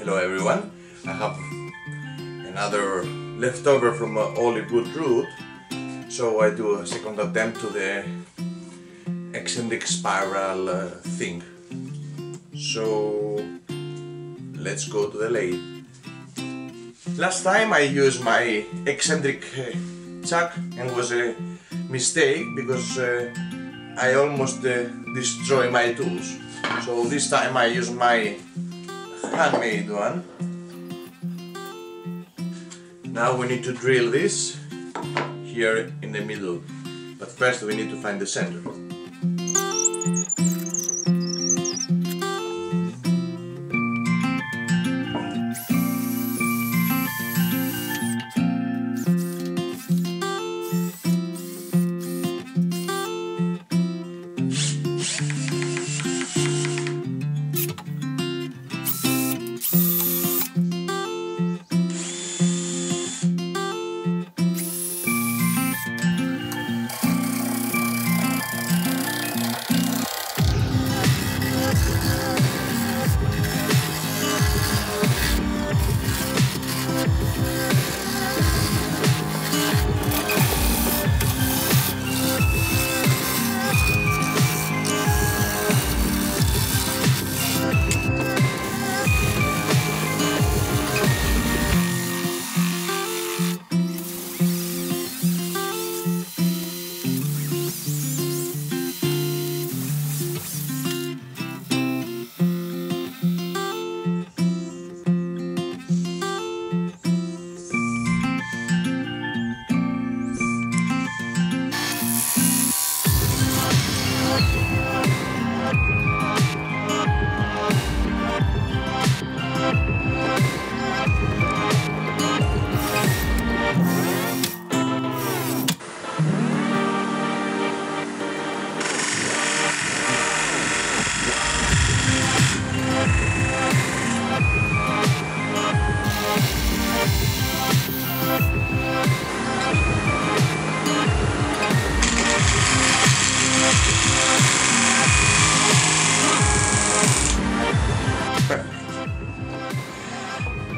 Hello everyone, I have another leftover from olivewood root, so I do a second attempt to the eccentric spiral thing. So let's go to the lathe. Last time I used my eccentric chuck and was a mistake because I almost destroyed my tools. So this time I use my handmade one. Now we need to drill this here in the middle, but first we need to find the center.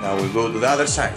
Now we'll go to the other side.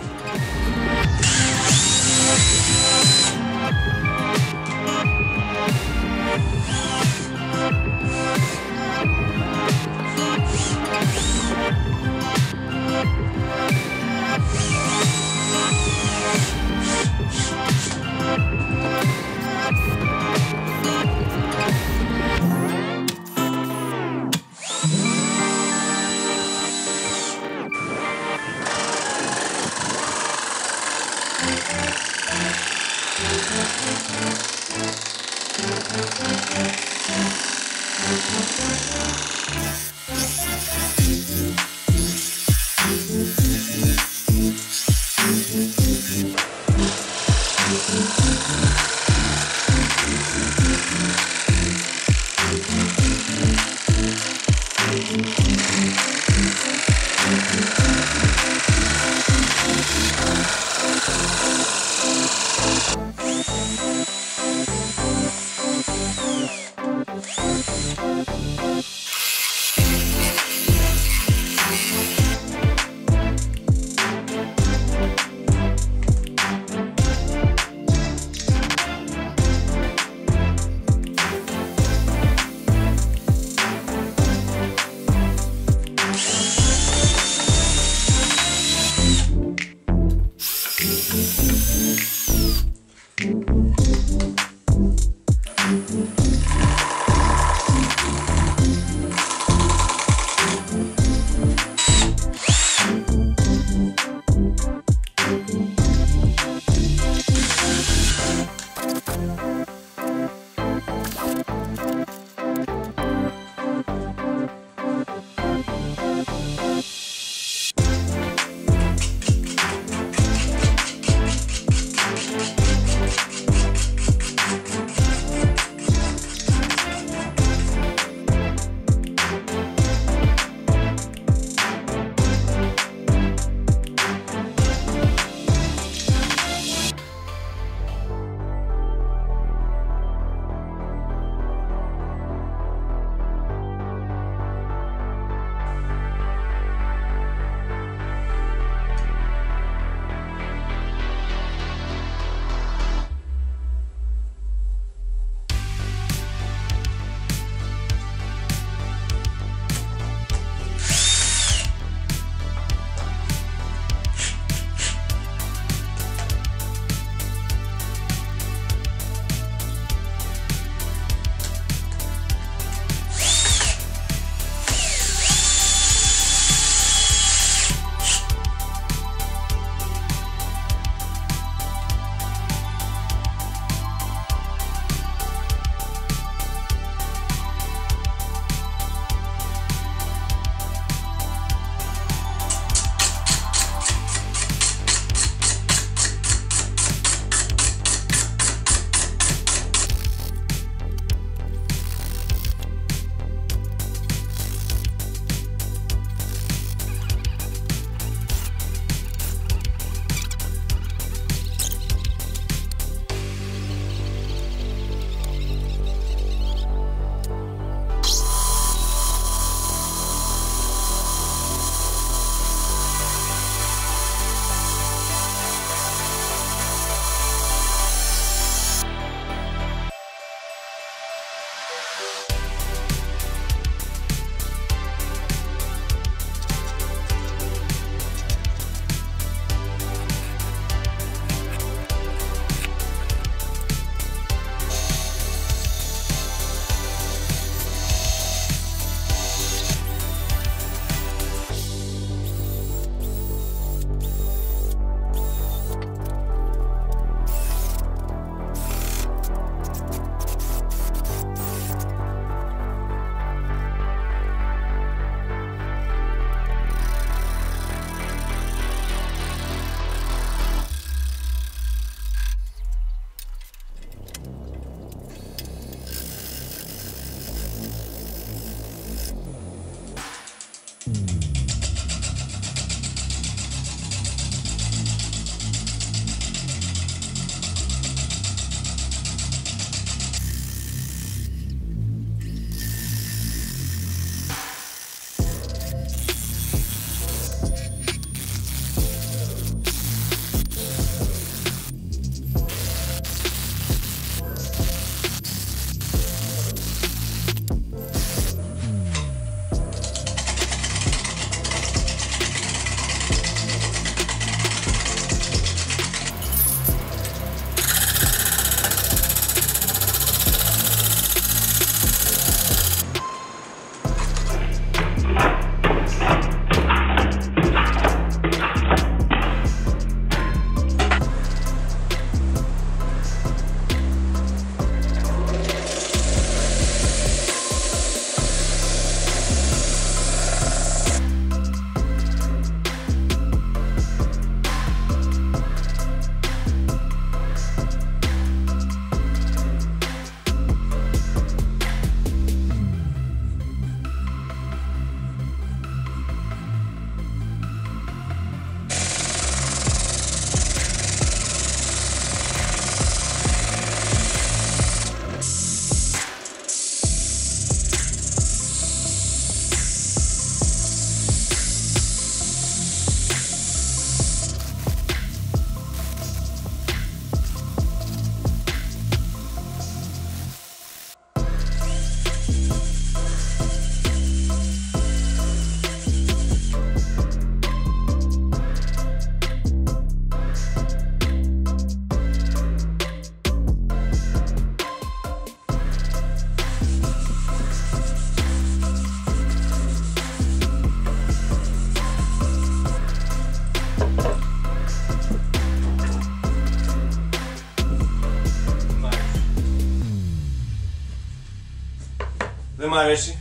αρέσει.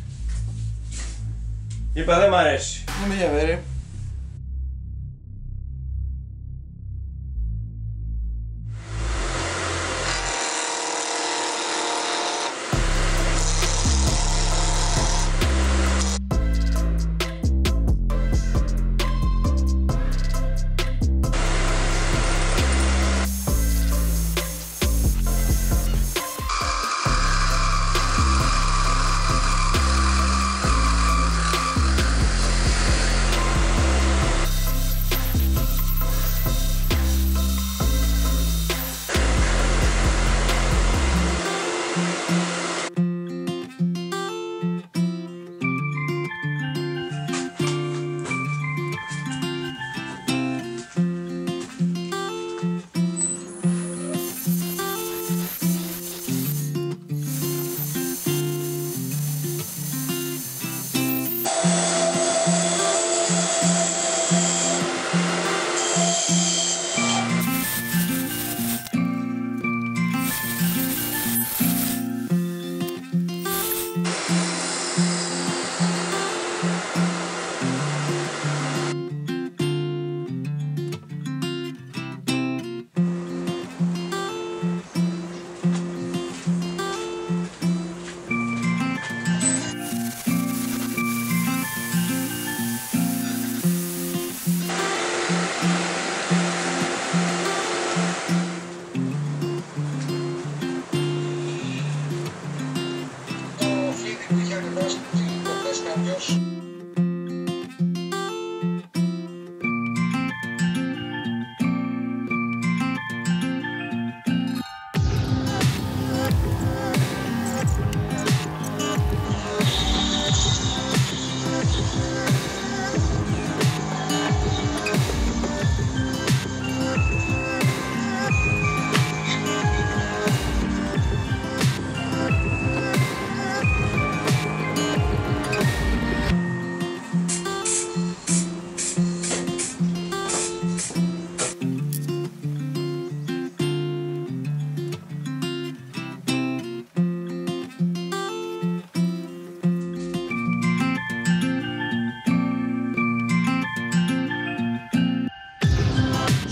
Είπα δεν μ' αρέσει. Δεν με ενδιαφέρει.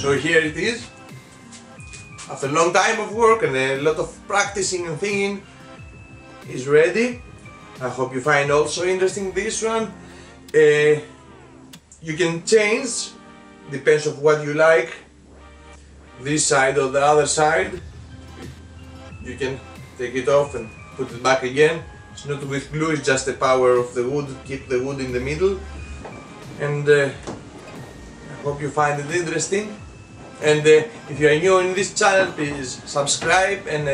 So here it is. After a long time of work and a lot of practicing and thinking, is ready. I hope you find also interesting this one. You can change, depends of what you like, this side or the other side. You can take it off and put it back again. It's not with glue, it's just the power of the wood, keep the wood in the middle. And I hope you find it interesting. And if you are new in this channel, please subscribe, and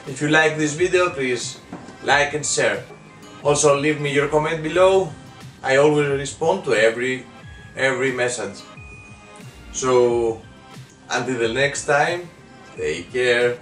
if you like this video, please like and share. Also leave me your comment below. I always respond to every message. So until the next time, take care.